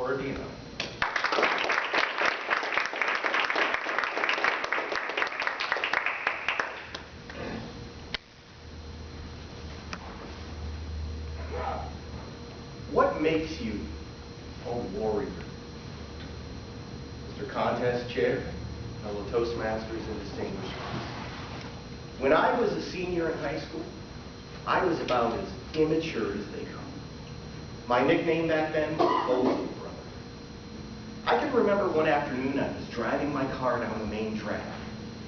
Corridino. What makes you a warrior? Mr. Contest Chair, fellow Toastmasters, and distinguished guests. When I was a senior in high school, I was about as immature as they come. My nickname back then was Bozo Brother. I can remember one afternoon I was driving my car down the main drag,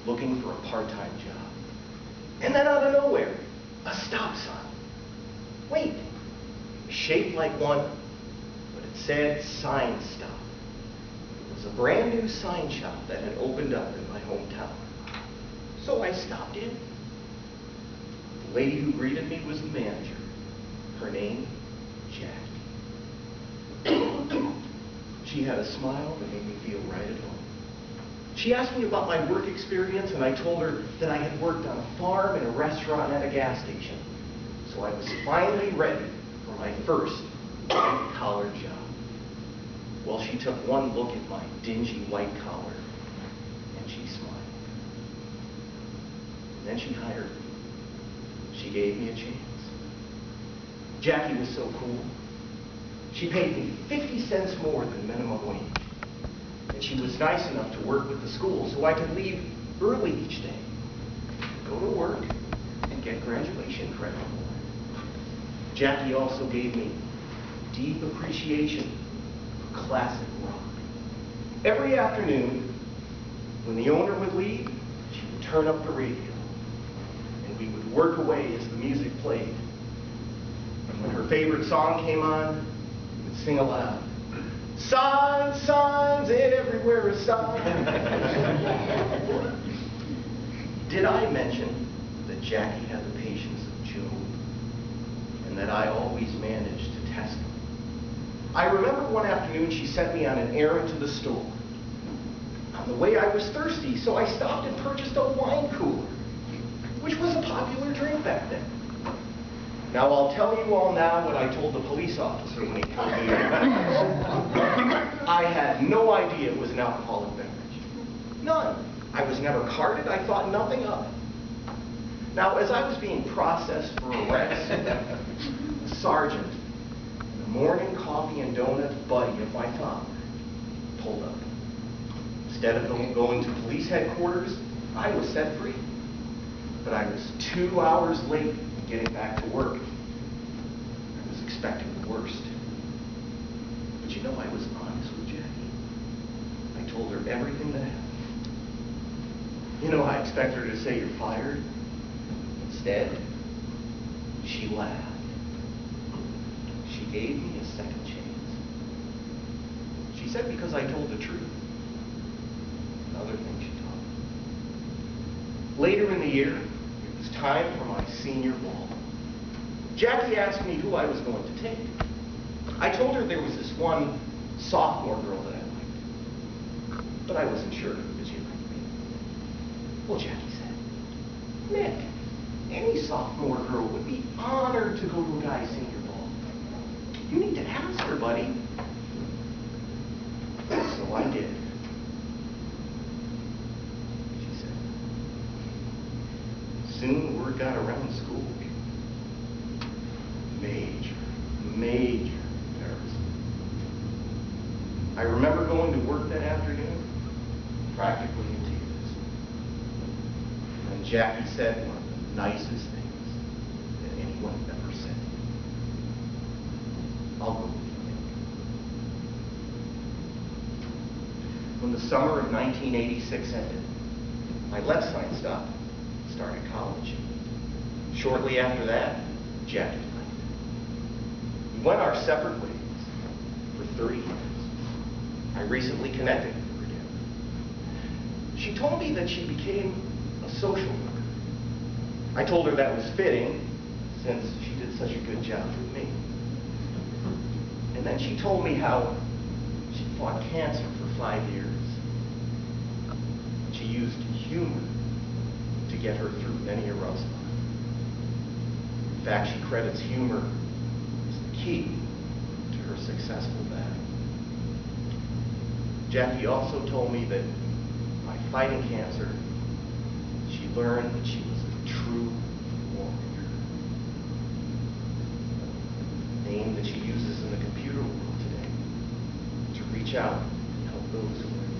looking for a part-time job. And then out of nowhere, a stop sign. Wait, shaped like one, but it said sign stop. It was a brand new sign shop that had opened up in my hometown. So I stopped in. The lady who greeted me was the manager. Her name, Jackie. She had a smile that made me feel right at home. She asked me about my work experience, and I told her that I had worked on a farm and a restaurant and at a gas station. So I was finally ready for my first white-collar job. Well, she took one look at my dingy white collar, and she smiled. And then she hired me. She gave me a chance. Jackie was so cool. She paid me 50 cents more than minimum wage. And she was nice enough to work with the school so I could leave early each day, go to work, and get graduation credit. Jackie also gave me deep appreciation for classic rock. Every afternoon, when the owner would leave, she would turn up the radio, and we would work away as the music played. And when her favorite song came on, we would sing aloud. Signs, signs, everywhere a sign. Did I mention that Jackie had the patience of Job, and that I always managed to test him? I remember one afternoon she sent me on an errand to the store. On the way I was thirsty, so I stopped and purchased a wine cooler, which was a popular drink back then. Now, I'll tell you all now what I told the police officer when he pulled me over. I had no idea it was an alcoholic beverage. None. I was never carded. I thought nothing of it. Now, as I was being processed for arrest, a sergeant, and a morning coffee and donuts buddy of my father, pulled up. Instead of going to police headquarters, I was set free. But I was 2 hours late getting back to work. I was expecting the worst. But you know, I was honest with Jackie. I told her everything that happened. You know, I expected her to say, "You're fired." Instead, she laughed. She gave me a second chance. She said because I told the truth. Another thing she taught me. Later in the year, it was time for my senior ball. Jackie asked me who I was going to take. I told her there was this one sophomore girl that I liked, but I wasn't sure because she liked me. Well, Jackie said, "Nick, any sophomore girl would be honored to go to a guy's senior ball. You need to ask her, buddy." So I did. She said. Soon word got around school. Major embarrassment. I remember going to work that afternoon, practically in tears. And Jackie said one of the nicest things that anyone ever said. I'll go with you. When the summer of 1986 ended, I left Science Stop and started college. Shortly after that, Jackie left. We went our separate ways for 30 years. I recently connected with her again. She told me that she became a social worker. I told her that was fitting, since she did such a good job with me. And then she told me how she fought cancer for 5 years. She used humor to get her through many a rough spot. In fact, she credits humor as the key to her successful battle. Jackie also told me that by fighting cancer, she learned that she was a true warrior. A name that she uses in the computer world today to reach out and help those who are in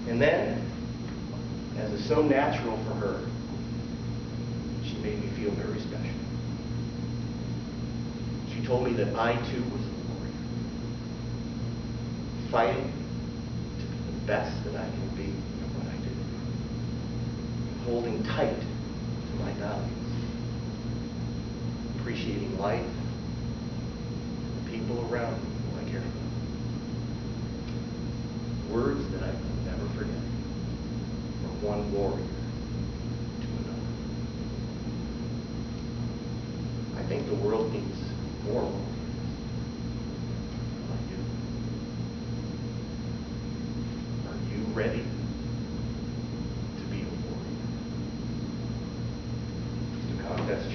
need. And then, as is so natural for her, she made me feel very special. She told me that I too was a warrior, fighting to be the best that I can be at what I do, holding tight to my values, appreciating life, and the people around me who I care for. Words that I will never forget, from one warrior to another. I think the world needs more warriors like you. Are you ready to be a warrior? The contest